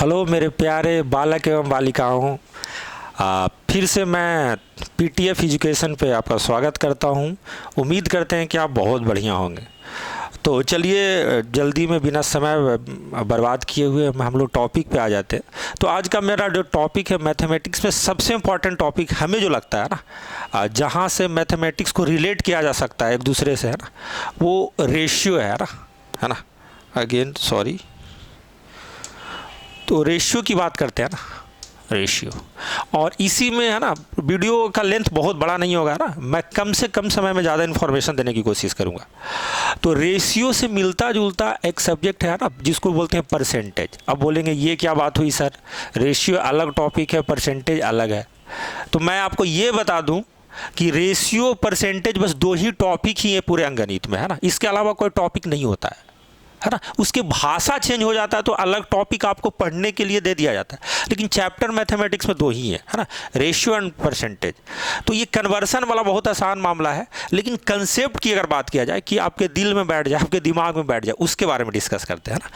Hello मेरे प्यारे बालक एवं बालिकाओं, फिर से मैं पीटीएफ एजुकेशन पे आपका स्वागत करता हूँ। उम्मीद करते हैं कि आप बहुत बढ़िया होंगे। तो चलिए जल्दी में बिना समय बर्बाद किए हुए हम लोग टॉपिक पे आ जाते हैं। तो आज का मेरा जो टॉपिक है मैथमेटिक्स में सबसे इम्पॉर्टेंट टॉपिक हमें जो लगता है ना, जहाँ से मैथमेटिक्स को रिलेट किया जा सकता है एक दूसरे से, है ना, वो रेशियो है ना। अगेन सॉरी, तो रेशियो की बात करते हैं ना, रेशियो। और इसी में है ना, वीडियो का लेंथ बहुत बड़ा नहीं होगा ना, मैं कम से कम समय में ज़्यादा इन्फॉर्मेशन देने की कोशिश करूँगा। तो रेशियो से मिलता जुलता एक सब्जेक्ट है ना, जिसको बोलते हैं परसेंटेज। अब बोलेंगे ये क्या बात हुई सर, रेशियो अलग टॉपिक है, परसेंटेज अलग है। तो मैं आपको ये बता दूं कि रेशियो परसेंटेज बस दो ही टॉपिक ही है पूरे अंकगणित में, है ना। इसके अलावा कोई टॉपिक नहीं होता है ना। उसकी भाषा चेंज हो जाता है तो अलग टॉपिक आपको पढ़ने के लिए दे दिया जाता है, लेकिन चैप्टर मैथमेटिक्स में दो ही है ना, रेशियो एंड परसेंटेज। तो ये कन्वर्सन वाला बहुत आसान मामला है, लेकिन कंसेप्ट की अगर बात किया जाए कि आपके दिल में बैठ जाए, आपके दिमाग में बैठ जाए, उसके बारे में डिस्कस करते हैं ना।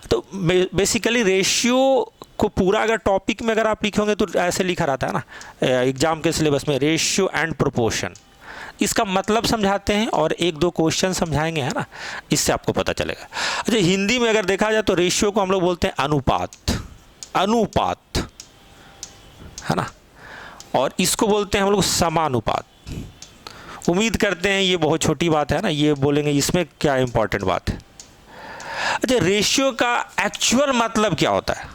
तो बेसिकली रेशियो को पूरा अगर टॉपिक में अगर आप लिखोगे तो ऐसे लिखा रहता है ना एग्जाम के सिलेबस में, रेशियो एंड प्रोपोर्शन। इसका मतलब समझाते हैं और एक दो क्वेश्चन समझाएंगे, है ना, इससे आपको पता चलेगा। अच्छा, हिंदी में अगर देखा जाए तो रेशियो को हम लोग बोलते हैं अनुपात, अनुपात, है ना, और इसको बोलते हैं हम लोग समानुपात। उम्मीद करते हैं ये बहुत छोटी बात है ना, ये बोलेंगे इसमें क्या इंपॉर्टेंट बात है। अच्छा, रेशियो का एक्चुअल मतलब क्या होता है?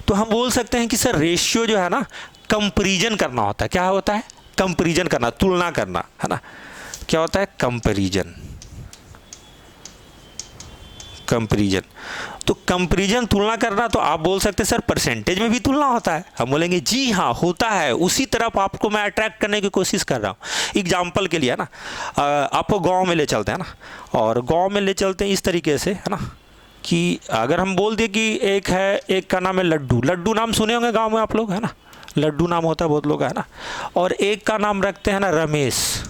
तो हम बोल सकते हैं कि सर रेशियो जो है ना, कंपैरिजन करना होता है। क्या होता है? कंपैरिजन करना, तुलना करना, है ना। क्या होता है? Comparison, comparison. तो कंपैरिजन, तुलना करना। तो आप बोल सकते हैं सर परसेंटेज में भी तुलना होता है। हम बोलेंगे जी हाँ होता है, उसी तरफ आपको मैं अट्रैक्ट करने की कोशिश कर रहा हूँ। एग्जाम्पल के लिए, है ना, आपको गांव में ले चलते हैं ना, और गांव में ले चलते हैं इस तरीके से, है ना, कि अगर हम बोल दिए कि एक का नाम है लड्डू। लड्डू नाम सुने होंगे गांव में आप लोग, है ना, लड्डू नाम होता है बहुत लोग, है ना। और एक का नाम रखते हैं ना रमेश।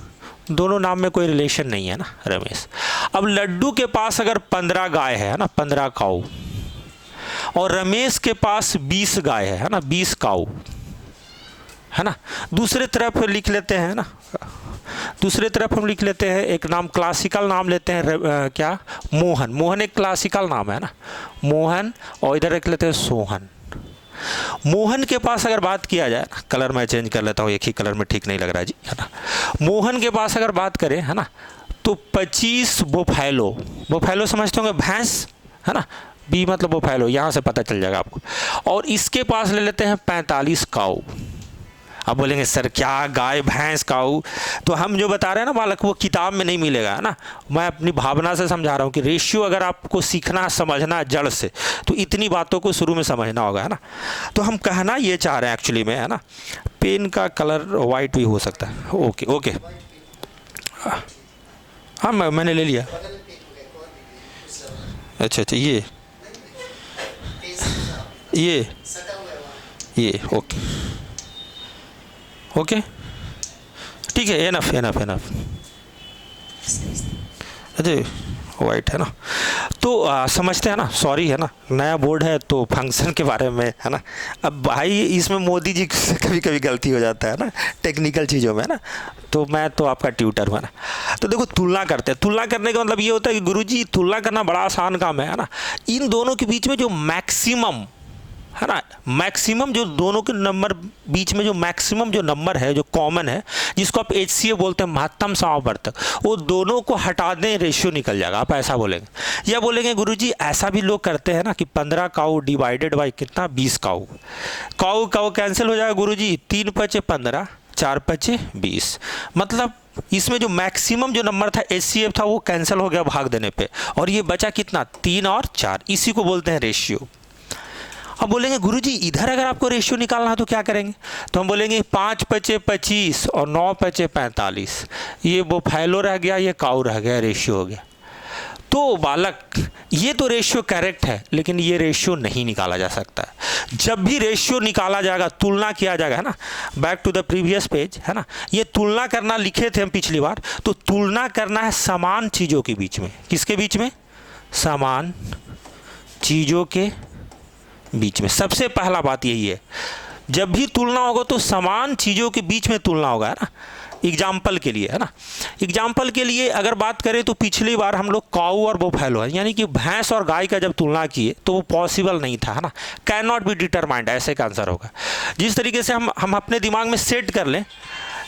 दोनों नाम में कोई रिलेशन नहीं है ना, रमेश। अब लड्डू के पास अगर 15 गाय है ना, 15 काऊ, और रमेश के पास 20 गाय है ना, 20 काऊ, है ना। दूसरे तरफ लिख लेते हैं ना, दूसरे तरफ हम लिख लेते हैं एक नाम, क्लासिकल नाम लेते हैं, क्या, मोहन। मोहन एक क्लासिकल नाम है ना, मोहन। और इधर रख लेते हैं सोहन। मोहन के पास अगर बात किया जाए ना, कलर मैं चेंज कर लेता हूँ, एक ही कलर में ठीक नहीं लग रहा है जी, है ना। मोहन के पास अगर बात करें, है ना, तो 25 बोफैलो। बोफैलो समझते होंगे, भैंस, है ना, बी मतलब बोफैलो, यहाँ से पता चल जाएगा आपको। और इसके पास ले लेते हैं 45 काऊ। अब बोलेंगे सर क्या गाय भैंस काऊ, तो हम जो बता रहे हैं ना बालक, वो किताब में नहीं मिलेगा, है ना। मैं अपनी भावना से समझा रहा हूँ कि रेशियो अगर आपको सीखना समझना जड़ से, तो इतनी बातों को शुरू में समझना होगा, है ना। तो हम कहना ये चाह रहे हैं एक्चुअली में, है ना, पेन का कलर वाइट भी हो सकता है। ओके ओके, हाँ मैंने ले लिया। अच्छा अच्छा, ये ओके ओके, ठीक है, एनफ एनफ एनफ। अरे वाइट है ना, तो समझते हैं ना, सॉरी, है ना, नया बोर्ड है तो फंक्शन के बारे में, है ना। अब भाई इसमें मोदी जी से कभी कभी गलती हो जाता है ना, टेक्निकल चीज़ों में, है ना। तो मैं तो आपका ट्यूटर हूँ, है ना। तो देखो, तुलना करते हैं। तुलना करने का मतलब ये होता है कि गुरुजी तुलना करना बड़ा आसान काम है ना। इन दोनों के बीच में जो मैक्सिमम, है ना, मैक्सिमम जो दोनों के नंबर बीच में जो मैक्सिमम जो नंबर है, जो कॉमन है, जिसको आप HCF बोलते हैं, महत्तम समावर्तक, वो दोनों को हटा दें, रेशियो निकल जाएगा। आप ऐसा बोलेंगे। या बोलेंगे गुरुजी ऐसा भी लोग करते हैं ना कि 15 काऊ डिवाइडेड बाई कितना, 20 काऊ। काऊ काऊ कैंसिल हो जाएगा गुरुजी, 3 पचे 15, 4 पचे 20। मतलब इसमें जो मैक्सिमम जो नंबर था, HCF था, वो कैंसिल हो गया भाग देने पे, और ये बचा कितना, 3 और 4। इसी को बोलते हैं रेशियो। अब बोलेंगे गुरुजी इधर अगर आपको रेशियो निकालना है तो क्या करेंगे? तो हम बोलेंगे 5 पचे 25 और 9 पचे 45। ये बोफैलो रह गया, ये काऊ रह गया, रेशियो हो गया। तो बालक ये तो रेशियो करेक्ट है, लेकिन ये रेशियो नहीं निकाला जा सकता है। जब भी रेशियो निकाला जाएगा, तुलना किया जाएगा, है ना, back to the previous page, है ना, ये तुलना करना लिखे थे हम पिछली बार। तो तुलना करना है समान चीज़ों के बीच में। किसके बीच में? समान चीज़ों के बीच में। सबसे पहला बात यही है, जब भी तुलना होगा तो समान चीज़ों के बीच में तुलना होगा, है ना। एग्जाम्पल के लिए, है ना, एग्जाम्पल के लिए अगर बात करें तो पिछली बार हम लोग काऊ और बोफैलो है, यानी कि भैंस और गाय का जब तुलना किए तो वो पॉसिबल नहीं था, है ना, कैन नॉट बी डिटरमाइंड, ऐसे का आंसर होगा। जिस तरीके से हम अपने दिमाग में सेट कर लें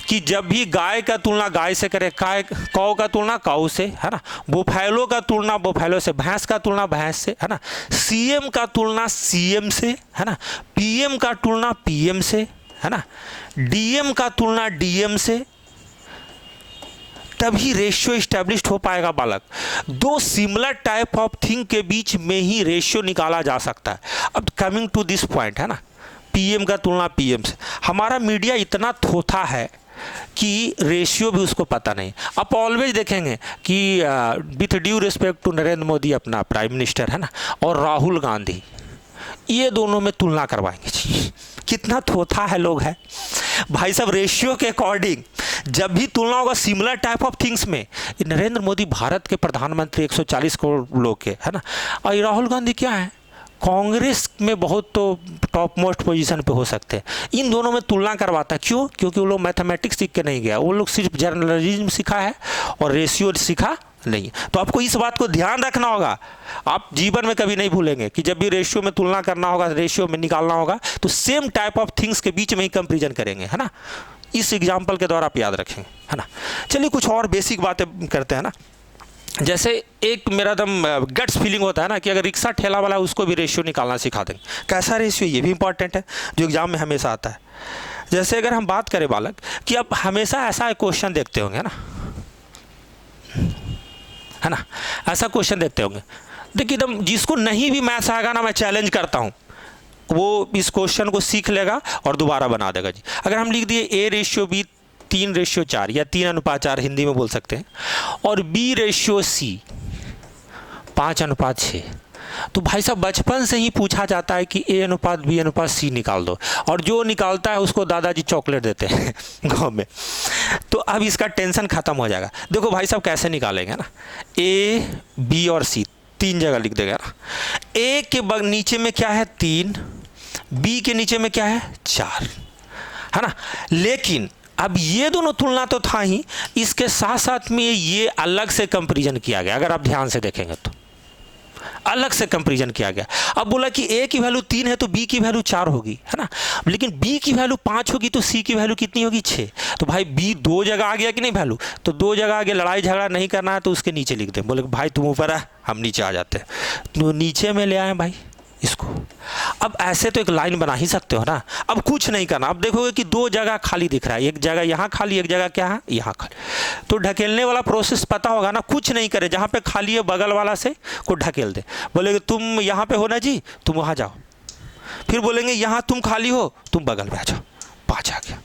कि जब भी गाय का तुलना गाय से करें, काऊ का तुलना काऊ से, है ना, बोफैलो का तुलना बोफैलो से, भैंस का तुलना भैंस से, है ना, सीएम का तुलना सीएम से, है ना, पीएम का तुलना पीएम से, है ना, डीएम का तुलना डीएम से, तभी रेशियो इस्टेब्लिश हो पाएगा बालक। दो सिमिलर टाइप ऑफ थिंग के बीच में ही रेशियो निकाला जा सकता है। अब कमिंग टू दिस पॉइंट, है ना, पीएम का तुलना पीएम से, हमारा मीडिया इतना थोथा है कि रेशियो भी उसको पता नहीं। आप ऑलवेज देखेंगे कि with due respect to Narendra Modi अपना प्राइम मिनिस्टर, है ना, और राहुल गांधी, ये दोनों में तुलना करवाएंगे जी। कितना थोथा है लोग है भाई साहब। रेशियो के अकॉर्डिंग जब भी तुलना होगा सिमिलर टाइप ऑफ थिंग्स में, नरेंद्र मोदी भारत के प्रधानमंत्री 140 करोड़ लोग के, है ना, और राहुल गांधी क्या है, कांग्रेस में बहुत तो टॉप मोस्ट पोजीशन पे हो सकते हैं। इन दोनों में तुलना करवाता है, क्यों? क्योंकि वो लोग मैथमेटिक्स सीख के नहीं गया, वो लोग सिर्फ जर्नलिज्म सीखा है और रेशियो सीखा नहीं। तो आपको इस बात को ध्यान रखना होगा, आप जीवन में कभी नहीं भूलेंगे कि जब भी रेशियो में तुलना करना होगा, रेशियो में निकालना होगा, तो सेम टाइप ऑफ थिंग्स के बीच में ही कंपेरिजन करेंगे, है ना। इस एग्जाम्पल के द्वारा आप याद रखेंगे, है ना। चलिए कुछ और बेसिक बातें करते हैं ना। जैसे एक मेरा एकदम गट्स फीलिंग होता है ना कि अगर रिक्शा ठेला वाला है उसको भी रेशियो निकालना सिखा देंगे। कैसा रेशियो, ये भी इंपॉर्टेंट है, जो एग्जाम में हमेशा आता है। जैसे अगर हम बात करें बालक कि आप हमेशा ऐसा क्वेश्चन देखते होंगे, है ना, ऐसा क्वेश्चन देखते होंगे। देखिए एकदम जिसको नहीं भी मैथ्स आएगा ना, मैं चैलेंज करता हूँ, वो इस क्वेश्चन को सीख लेगा और दोबारा बना देगा जी। अगर हम लिख दिए A/B 3/4 या 3:4 हिंदी में बोल सकते हैं, और B/C 5:6, तो भाई साहब बचपन से ही पूछा जाता है कि A/B/C निकाल दो, और जो निकालता है उसको दादाजी चॉकलेट देते हैं गाँव में। तो अब इसका टेंशन खत्म हो जाएगा। देखो भाई साहब कैसे निकालेंगे ना, A, B और C 3 जगह लिख देगा ना। A के नीचे में क्या है 3, B के नीचे में क्या है 4, है ना। लेकिन अब ये दोनों तुलना तो था ही, इसके साथ साथ में ये अलग से कंपैरिजन किया गया। अगर आप ध्यान से देखेंगे तो अलग से कंपैरिजन किया गया। अब बोला कि A की वैल्यू 3 है तो B की वैल्यू 4 होगी, है ना, लेकिन B की वैल्यू 5 होगी तो C की वैल्यू कितनी होगी 6। तो भाई B 2 जगह आ गया कि नहीं वैल्यू, तो 2 जगह आगे लड़ाई झगड़ा नहीं करना है तो उसके नीचे लिख दें। बोले भाई तुम ऊपर है, हम नीचे आ जाते हैं, तो नीचे में ले आए भाई इसको। अब ऐसे तो एक लाइन बना ही सकते हो ना। अब कुछ नहीं करना, अब देखोगे कि 2 जगह खाली दिख रहा है, एक जगह यहाँ खाली, एक जगह क्या है यहाँ खाली, तो ढकेलने वाला प्रोसेस पता होगा ना। कुछ नहीं करे, जहाँ पे खाली है बगल वाला से को ढकेल दे। बोलेगे तुम यहाँ पे हो ना जी, तुम वहाँ जाओ, फिर बोलेंगे यहाँ तुम खाली हो, तुम बगल में आ जाओ, 5 आ गया।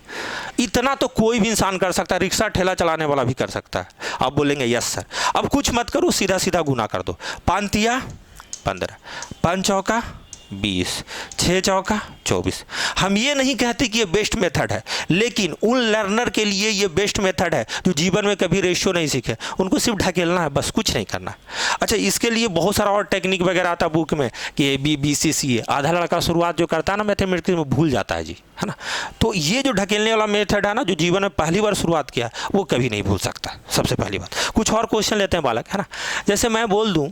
इतना तो कोई भी इंसान कर सकता है, रिक्शा ठेला चलाने वाला भी कर सकता है। आप बोलेंगे यस सर। अब कुछ मत करो, सीधा सीधा गुना कर दो। 5 तिया 15, 5 चौका 20, 6 चौका 24। हम ये नहीं कहते कि ये बेस्ट मेथड है, लेकिन उन लर्नर के लिए ये बेस्ट मेथड है जो जीवन में कभी रेशियो नहीं सीखे। उनको सिर्फ ढकेलना है, बस कुछ नहीं करना। अच्छा, इसके लिए बहुत सारा और टेक्निक वगैरह आता है बुक में कि A, B, C, C है। आधा लड़का शुरुआत जो करता है ना मैथमेटिक्स में भूल जाता है जी, है ना। तो ये जो ढकेलने वाला मेथड है ना, जो जीवन में पहली बार शुरुआत किया वो कभी नहीं भूल सकता, सबसे पहली बात। कुछ और क्वेश्चन लेते हैं बालक, है ना। जैसे मैं बोल दूँ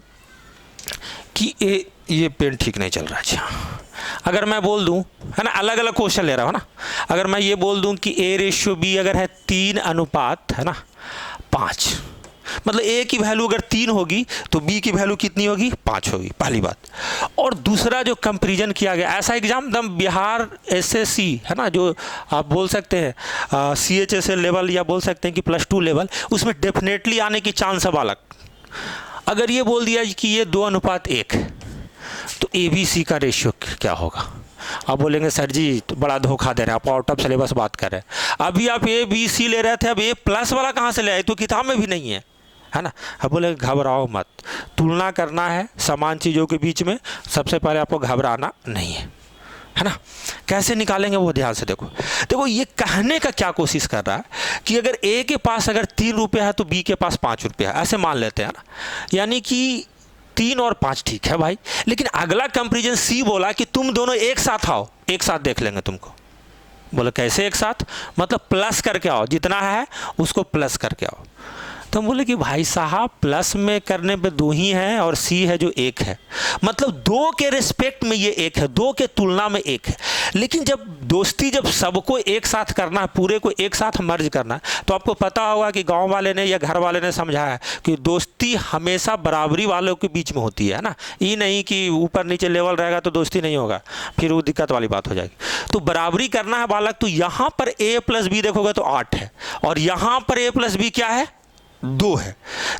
कि ये पेन ठीक नहीं चल रहा है जी, अगर मैं बोल दूं, है ना, अलग अलग क्वेश्चन ले रहा हूँ ना। अगर मैं ये बोल दूं कि A/B अगर है 3:5, है ना 5, मतलब A की वैल्यू अगर 3 होगी तो B की वैल्यू कितनी होगी 5 होगी, पहली बात। और दूसरा जो कंपैरिजन किया गया, ऐसा एग्जाम दम बिहार SSC, है ना, जो आप बोल सकते हैं CHSL लेवल या बोल सकते हैं कि +2 लेवल, उसमें डेफिनेटली आने की चांस है बालक। अगर ये बोल दिया कि ये 2:1 तो ABC का रेशियो क्या होगा। आप बोलेंगे सर जी तो बड़ा धोखा दे रहे हैं, आप आउट ऑफ सिलेबस बात कर रहे हैं। अभी आप ABC ले रहे थे, अब A+ वाला कहाँ से ले आए, तो किताब में भी नहीं है, है ना। अब बोले घबराओ मत, तुलना करना है समान चीज़ों के बीच में, सबसे पहले आपको घबराना नहीं है ना। कैसे निकालेंगे वो ध्यान से देखो। ये कहने का क्या कोशिश कर रहा है कि अगर A के पास अगर 3 रुपये है तो B के पास 5 रुपये है, ऐसे मान लेते हैं ना। यानी कि 3 और 5 ठीक है भाई, लेकिन अगला कंपैरिजन सी बोला कि तुम दोनों एक साथ आओ, एक साथ देख लेंगे तुमको। बोले कैसे एक साथ? मतलब प्लस करके आओ, जितना है उसको प्लस करके आओ। तो हम बोले कि भाई साहब प्लस में करने पे 2 ही हैं और सी है जो 1 है, मतलब 2 के रिस्पेक्ट में ये 1 है, 2 के तुलना में 1 है। लेकिन जब दोस्ती, जब सबको एक साथ करना है, पूरे को एक साथ मर्ज करना है, तो आपको पता होगा कि गांव वाले ने या घर वाले ने समझाया है कि दोस्ती हमेशा बराबरी वालों के बीच में होती है ना, ये नहीं कि ऊपर नीचे लेवल रहेगा तो दोस्ती नहीं होगा, फिर वो दिक्कत वाली बात हो जाएगी। तो बराबरी करना है बालक। तो यहाँ पर a + b देखोगे तो 8 है, और यहाँ पर a + b क्या है? 2 है।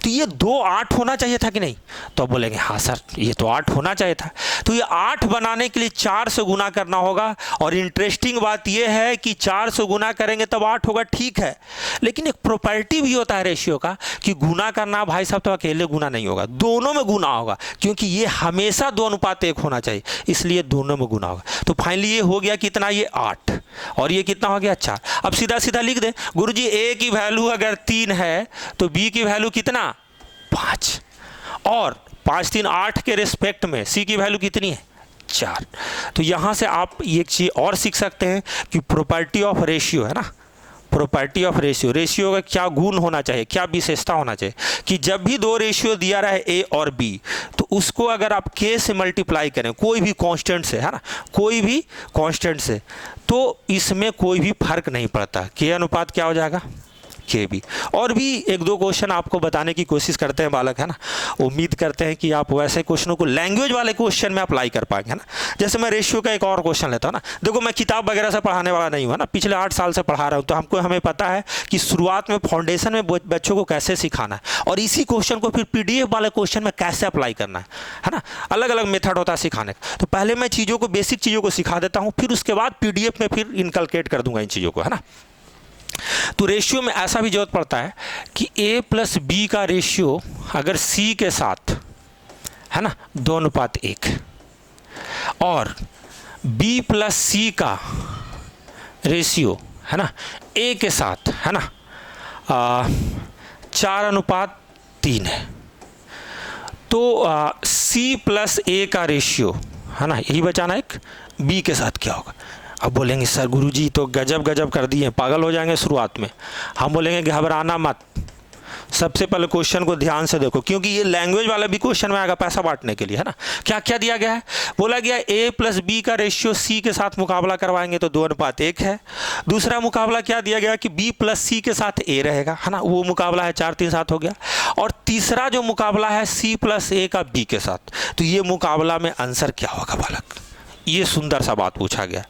तो ये 2 8 होना चाहिए था कि नहीं? तो अब बोलेंगे हाँ सर ये तो 8 होना चाहिए था। तो ये 8 बनाने के लिए 4 से गुना करना होगा, और इंटरेस्टिंग बात ये है कि 4 से गुना करेंगे तब 8 होगा, ठीक है, लेकिन एक प्रॉपर्टी भी होता है रेशियो का कि गुना करना भाई साहब तो अकेले गुना नहीं होगा, दोनों में गुना होगा, क्योंकि ये हमेशा 2:1 होना चाहिए, इसलिए दोनों में गुना होगा। तो फाइनली ये हो गया कितना? ये 8, और ये कितना हो गया? 4। अब सीधा सीधा लिख दें, गुरुजी a की वैल्यू अगर 3 है तो b की वैल्यू कितना? 5, और 5 3 8 के रिस्पेक्ट में c की वैल्यू कितनी है? 4। तो यहाँ से आप एक चीज़ और सीख सकते हैं कि प्रॉपर्टी ऑफ रेशियो है ना, प्रॉपर्टी ऑफ रेशियो, रेशियो का क्या गुण होना चाहिए, क्या विशेषता होना चाहिए, कि जब भी 2 रेशियो दिया रहे a और b, तो उसको अगर आप k से मल्टीप्लाई करें, कोई भी कांस्टेंट से, है ना, कोई भी कांस्टेंट से, तो इसमें कोई भी फर्क नहीं पड़ता, k अनुपात क्या हो जाएगा? के भी। और भी 1-2 क्वेश्चन आपको बताने की कोशिश करते हैं बालक, है ना, उम्मीद करते हैं कि आप वैसे क्वेश्चनों को लैंग्वेज वाले क्वेश्चन में अप्लाई कर पाएंगे, है ना। जैसे मैं रेशियो का एक और क्वेश्चन लेता हूँ ना, देखो मैं किताब वगैरह से पढ़ाने वाला नहीं हूँ, है ना, पिछले 8 साल से पढ़ा रहा हूँ, तो हमें पता है कि शुरुआत में फाउंडेशन में बच्चों को कैसे सिखाना है, और इसी क्वेश्चन को फिर PDF वाले क्वेश्चन में कैसे अप्लाई करना है ना, अलग अलग मेथड होता है सिखाने का। तो पहले मैं चीज़ों को, बेसिक चीज़ों को सिखा देता हूँ, फिर उसके बाद PDF में फिर इनकलकेट कर दूंगा इन चीज़ों को, है ना। तो रेशियो में ऐसा भी जरूरत पड़ता है कि a + b का रेशियो अगर c के साथ, है ना, 2:1, और b + c का रेशियो, है ना, a के साथ, है ना, 4:3 है, तो c + a का रेशियो, है ना, यही बचाना एक, b के साथ क्या होगा। अब बोलेंगे सर गुरुजी तो गजब गजब कर दिए, पागल हो जाएंगे शुरुआत में। हम बोलेंगे घबराना मत, सबसे पहले क्वेश्चन को ध्यान से देखो, क्योंकि ये लैंग्वेज वाला भी क्वेश्चन में आएगा पैसा बांटने के लिए, है ना। क्या क्या दिया गया है? बोला गया a + b का रेशियो c के साथ मुकाबला करवाएंगे तो 2:1 है। दूसरा मुकाबला क्या दिया गया कि b + c के साथ a रहेगा, है ना, वो मुकाबला है 4 3 7 हो गया। और तीसरा जो मुकाबला है c + a का b के साथ, तो ये मुकाबला में आंसर क्या होगा बालक? ये सुंदर सा बात पूछा गया।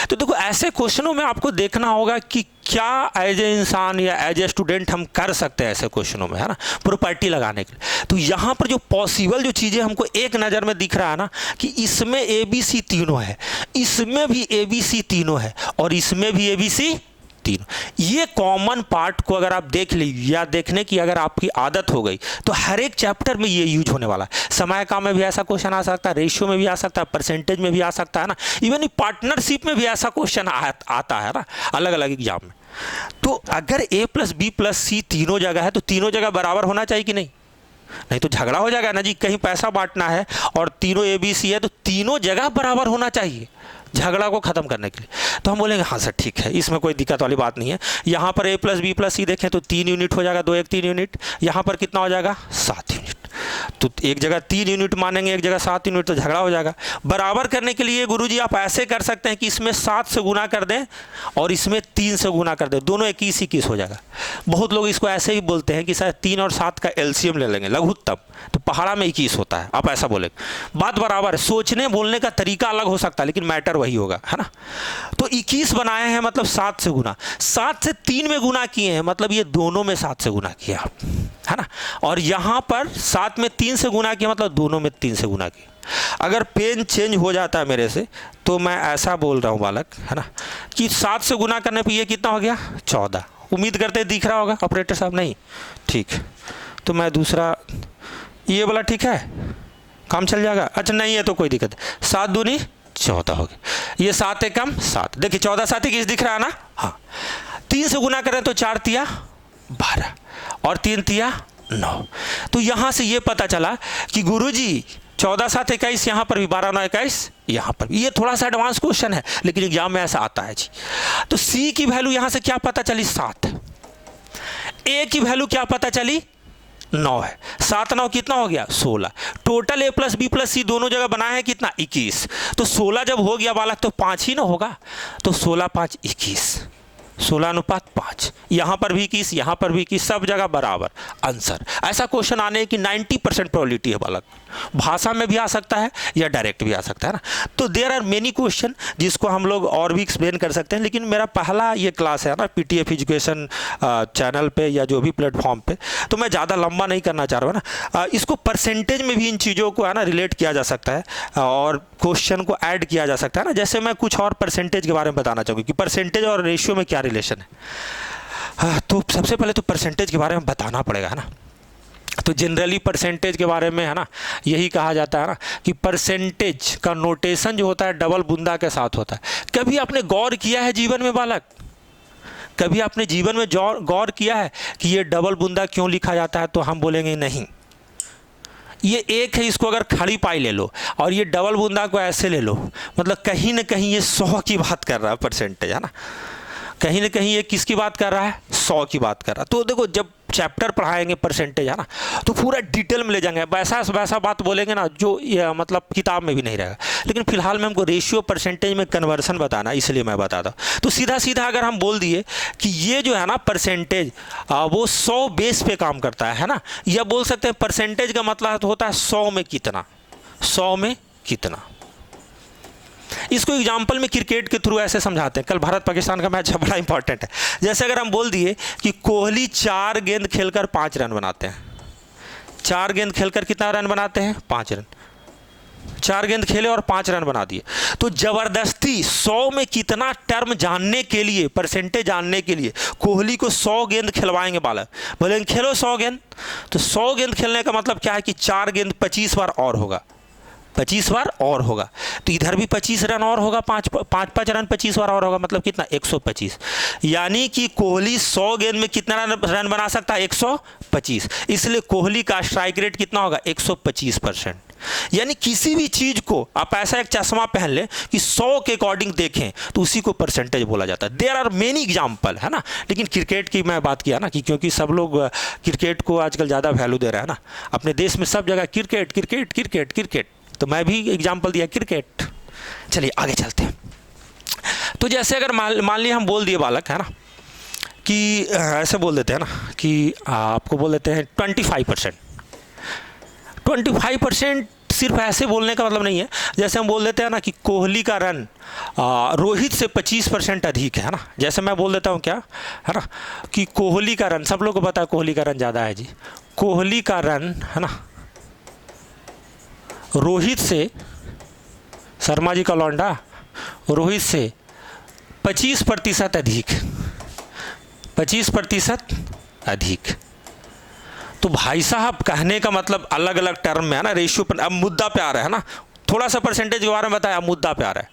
तो देखो ऐसे क्वेश्चनों में आपको देखना होगा कि क्या एज ए इंसान या एज ए स्टूडेंट हम कर सकते हैं ऐसे क्वेश्चनों में, है ना, प्रॉपर्टी लगाने के लिए। तो यहाँ पर जो पॉसिबल जो चीज़ें हमको एक नज़र में दिख रहा है ना, कि इसमें ABC तीनों है, इसमें भी ABC तीनों है, और इसमें भी ABC तीनों। ये कॉमन पार्ट को अगर आप देख लीजिए या देखने की अगर आपकी आदत हो गई तो हर एक चैप्टर में ये यूज होने वाला है। समय का में भी ऐसा क्वेश्चन आ सकता है, रेशियो में भी आ सकता है, परसेंटेज में भी आ सकता है ना, इवन पार्टनरशिप में भी ऐसा क्वेश्चन आता है ना, अलग अलग एग्जाम में। तो अगर a + b + c तीनों जगह है तो तीनों जगह बराबर होना चाहिए कि नहीं? नहीं तो झगड़ा हो जाएगा ना जी, कहीं पैसा बांटना है और तीनों ABC है तो तीनों जगह बराबर होना चाहिए झगड़ा को खत्म करने के लिए। तो हम बोलेंगे हाँ सर ठीक है, इसमें कोई दिक्कत वाली बात नहीं है। यहाँ पर a + b + c देखें तो 3 यूनिट हो जाएगा, 2 1 3 यूनिट। यहाँ पर कितना हो जाएगा? 7 यूनिट। तो एक जगह 3 यूनिट मानेंगे, एक जगह 7 यूनिट, तो झगड़ा हो जाएगा। बराबर करने के लिए गुरुजी आप ऐसे कर सकते हैं कि इसमें 7 से गुना कर दें और इसमें 3 से गुना कर दें, दोनों 21 हो जाएगा। बहुत लोग इसको ऐसे ही बोलते हैं कि सर 3 और 7 का LCM ले लेंगे, लघुत्तम, तो पहाड़ा में 21 होता है। आप ऐसा बोलेंगे, बात बराबर है, सोचने बोलने का तरीका अलग हो सकता है लेकिन मैटर वही होगा, है ना। तो 21 बनाए हैं मतलब 7 से गुना, 7 से 3 में गुना किए हैं मतलब ये दोनों में 7 से गुना किया, है ना। और यहाँ पर 7 में 3 से गुना किया मतलब दोनों में 3 से गुना किया। अगर पेन चेंज हो जाता है मेरे से तो मैं ऐसा बोल रहा हूँ बालक, है ना, कि 7 से गुना करने पे ये कितना हो गया? 14। उम्मीद करते दिख रहा होगा ऑपरेटर साहब? नहीं, ठीक। तो मैं दूसरा ये वाला, ठीक है, काम चल जाएगा। अच्छा नहीं है तो कोई दिक्कत, 7 दूनी 14 हो गया। ये 7 है कम 7, देखिए 14 7 21 दिख रहा है ना। हाँ, 3 से गुना करें तो 4 तिया 12 और 3 तिया 9। तो यहाँ से ये पता चला कि गुरुजी 14 7 21, यहाँ पर भी 12 9 21, यहाँ पर भी। ये थोड़ा सा एडवांस क्वेश्चन है लेकिन एग्जाम में ऐसा आता है जी। तो सी की वैल्यू यहाँ से क्या पता चली 7, ए की वैल्यू क्या पता चली 9 है। 7 9 कितना हो गया 16। Total A plus B plus सी दोनों जगह बनाए हैं कितना 21। तो 16 जब हो गया बालक तो 5 ही ना होगा। तो 16 5 21, 16:5। यहाँ पर भी 21, यहाँ पर भी 21, सब जगह बराबर आंसर। ऐसा क्वेश्चन आने की 90% प्रोबेबिलिटी है बालक। भाषा में भी आ सकता है या डायरेक्ट भी आ सकता है ना। तो देयर आर मेनी क्वेश्चन जिसको हम लोग और भी एक्सप्लेन कर सकते हैं, लेकिन मेरा पहला ये क्लास है ना पीटीएफ एजुकेशन चैनल पे या जो भी प्लेटफॉर्म पे, तो मैं ज़्यादा लंबा नहीं करना चाह रहा हूँ ना। इसको परसेंटेज में भी इन चीज़ों को है ना रिलेट किया जा सकता है और क्वेश्चन को ऐड किया जा सकता है ना। जैसे मैं कुछ और परसेंटेज के बारे में बताना चाहूँगी कि परसेंटेज और रेशियो में क्या रिलेशन है। तो सबसे पहले तो परसेंटेज के बारे में बताना पड़ेगा है ना। तो जनरली परसेंटेज के बारे में है ना यही कहा जाता है ना कि परसेंटेज का नोटेशन जो होता है डबल बुंदा के साथ होता है। कभी आपने गौर किया है जीवन में बालक, कभी आपने जीवन में गौर किया है कि ये डबल बुंदा क्यों लिखा जाता है? तो हम बोलेंगे नहीं, ये एक है, इसको अगर खड़ी पाई ले लो और ये डबल बुंदा को ऐसे ले लो, मतलब कहीं ना कहीं ये 100 की बात कर रहा है परसेंटेज है ना। कहीं ना कहीं ये किसकी बात कर रहा है 100 की बात कर रहा है। तो देखो जब चैप्टर पढ़ाएंगे परसेंटेज है ना तो पूरा डिटेल में ले जाएंगे, वैसा बात बोलेंगे ना जो ये मतलब किताब में भी नहीं रहेगा। लेकिन फिलहाल में हमको रेशियो परसेंटेज में कन्वर्सन बताना, इसलिए मैं बताता हूँ। तो सीधा सीधा अगर हम बोल दिए कि ये जो है ना परसेंटेज वो 100 बेस पे काम करता है ना, या बोल सकते हैं परसेंटेज का मतलब होता है 100 में कितना, 100 में कितना। इसको एग्जाम्पल में क्रिकेट के थ्रू ऐसे समझाते हैं। कल भारत पाकिस्तान का मैच है, बड़ा इंपॉर्टेंट है। जैसे अगर हम बोल दिए कि कोहली 4 गेंद खेलकर 5 रन बनाते हैं, 4 गेंद खेलकर कितना रन बनाते हैं 5 रन, 4 गेंद खेले और 5 रन बना दिए। तो जबरदस्ती 100 में कितना टर्म जानने के लिए, परसेंटेज जानने के लिए कोहली को 100 गेंद खिलवाएंगे बालक। बोलेंगे खेलो 100 गेंद, तो 100 गेंद खेलने का मतलब क्या है कि 4 गेंद 25 बार और होगा, 25 बार और होगा। तो इधर भी 25 रन और होगा, 5 रन 25 बार और होगा, मतलब कितना 125। यानी कि कोहली 100 गेंद में कितना रन बना सकता है 125। इसलिए कोहली का स्ट्राइक रेट कितना होगा 125%। यानी किसी भी चीज को आप ऐसा एक चश्मा पहन ले कि 100 के अकॉर्डिंग देखें तो उसी को परसेंटेज बोला जाता है। देयर आर मेनी एग्जाम्पल है ना। लेकिन क्रिकेट की मैं बात किया ना कि क्योंकि सब लोग क्रिकेट को आजकल ज़्यादा वैल्यू दे रहे हैं ना, अपने देश में सब जगह क्रिकेट क्रिकेट क्रिकेट क्रिकेट, तो मैं भी एग्जाम्पल दिया क्रिकेट। चलिए आगे चलते हैं। तो जैसे अगर मान लिया हम बोल दिए बालक है ना कि ऐसे बोल देते हैं ना कि आपको बोल देते हैं 25%। 25% सिर्फ ऐसे बोलने का मतलब नहीं है। जैसे हम बोल देते हैं ना कि कोहली का रन रोहित से 25% अधिक है ना। जैसे मैं बोल देता हूँ क्या है ना कि कोहली का रन, सब लोग को पता है कोहली का रन ज़्यादा है जी, कोहली का रन है ना रोहित से, शर्मा जी का लौंडा, रोहित से 25% अधिक, 25% अधिक। तो भाई साहब कहने का मतलब अलग अलग टर्म में है ना, रेशियो पर। अब मुद्दा पे आ रहा है ना, थोड़ा सा परसेंटेज के बारे में बताया, मुद्दा पे आ रहा है।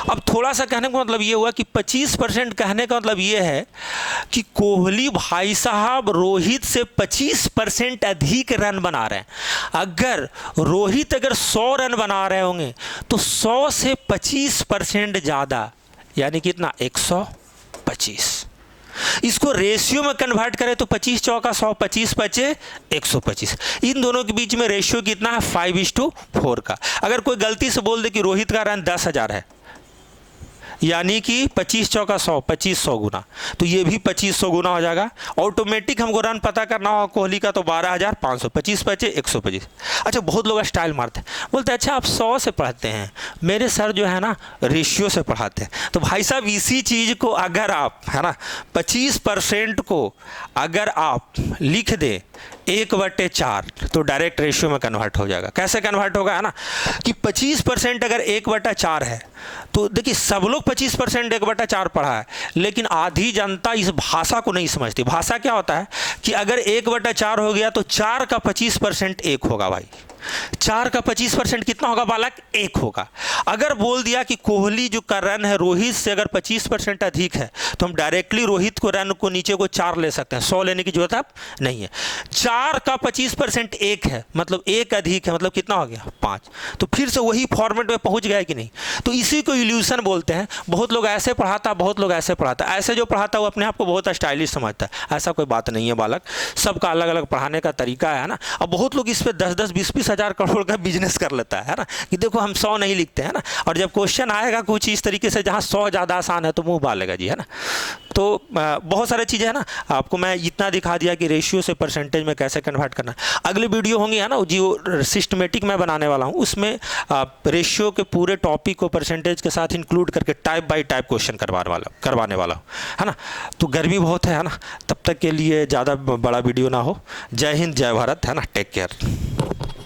अब थोड़ा सा कहने का मतलब ये हुआ कि 25% कहने का मतलब ये है कि कोहली भाई साहब रोहित से 25% अधिक रन बना रहे हैं। अगर रोहित 100 रन बना रहे होंगे तो 100 से 25% ज़्यादा, यानी कितना 125। इसको रेशियो में कन्वर्ट करें तो 25 चौका 100, 25 पचे 125। इन दोनों के बीच में रेशियो कितना है 5:4 का। अगर कोई गलती से बोल दे कि रोहित का रन 10,000 है, यानी कि 25 चौका 100, 2500 गुना, तो ये भी 2500 गुना हो जाएगा। ऑटोमेटिक हमको रन पता करना होगा कोहली का, तो 12,500, 25 पचे 125। अच्छा, बहुत लोग स्टाइल मारते हैं, बोलते हैं अच्छा आप 100 से पढ़ते हैं, मेरे सर जो है ना रेशियो से पढ़ाते हैं। तो भाई साहब इसी चीज़ को अगर आप है ना 25% को अगर आप लिख दें 1/4 तो डायरेक्ट रेशियो में कन्वर्ट हो जाएगा। कैसे कन्वर्ट होगा है ना कि 25% अगर 1/4 है, तो देखिए सब लोग 25% 1/4 पढ़ा है, लेकिन आधी जनता इस भाषा को नहीं समझती। भाषा क्या होता है कि अगर 1/4 हो गया तो 4 का 25% 1 होगा भाई। 4 का 25% कितना होगा बालक? 1 होगा। अगर बोल दिया कि कोहली जो का रन है रोहित से अगर 25% अधिक है तो हम डायरेक्टली रोहित को रन को नीचे को 4 ले सकते हैं, 100 लेने की जरूरत अब नहीं है। 4 का 25% 1 है, मतलब 1 अधिक है, मतलब कितना हो गया? 5। तो फिर से वही फॉर्मेट में पहुंच गया कि नहीं? तो इसी को इल्यूशन बोलते हैं। बहुत लोग ऐसे पढ़ाता, बहुत लोग ऐसे पढ़ाता। ऐसे जो पढ़ाता है वो अपने आप को बहुत स्टाइलिश समझता है, ऐसा कोई बात नहीं है बालक। सबका अलग अलग पढ़ाने का तरीका है ना। अब बहुत लोग इस पे 10-10, 20-20 हज़ार करोड़ का बिजनेस कर लेता है ना, कि देखो हम 100 नहीं लिखते हैं ना, और जब क्वेश्चन आएगा कुछ इस तरीके से जहाँ 100 ज़्यादा आसान है तो मुंह बालेगा जी, है ना। तो बहुत सारी चीज़ें है ना, आपको मैं इतना दिखा दिया कि रेशियो से परसेंटेज में कैसे कन्वर्ट करना। अगली वीडियो होंगी है ना जो सिस्टमेटिक मैं बनाने वाला हूँ, उसमें रेशियो के पूरे टॉपिक को परसेंटेज के साथ इंक्लूड करके टाइप बाय टाइप क्वेश्चन करवाने वाला हूँ, है ना। तो गर्मी बहुत है ना, तब तक के लिए ज़्यादा बड़ा वीडियो ना हो। जय हिंद, जय भारत, है ना। Take care.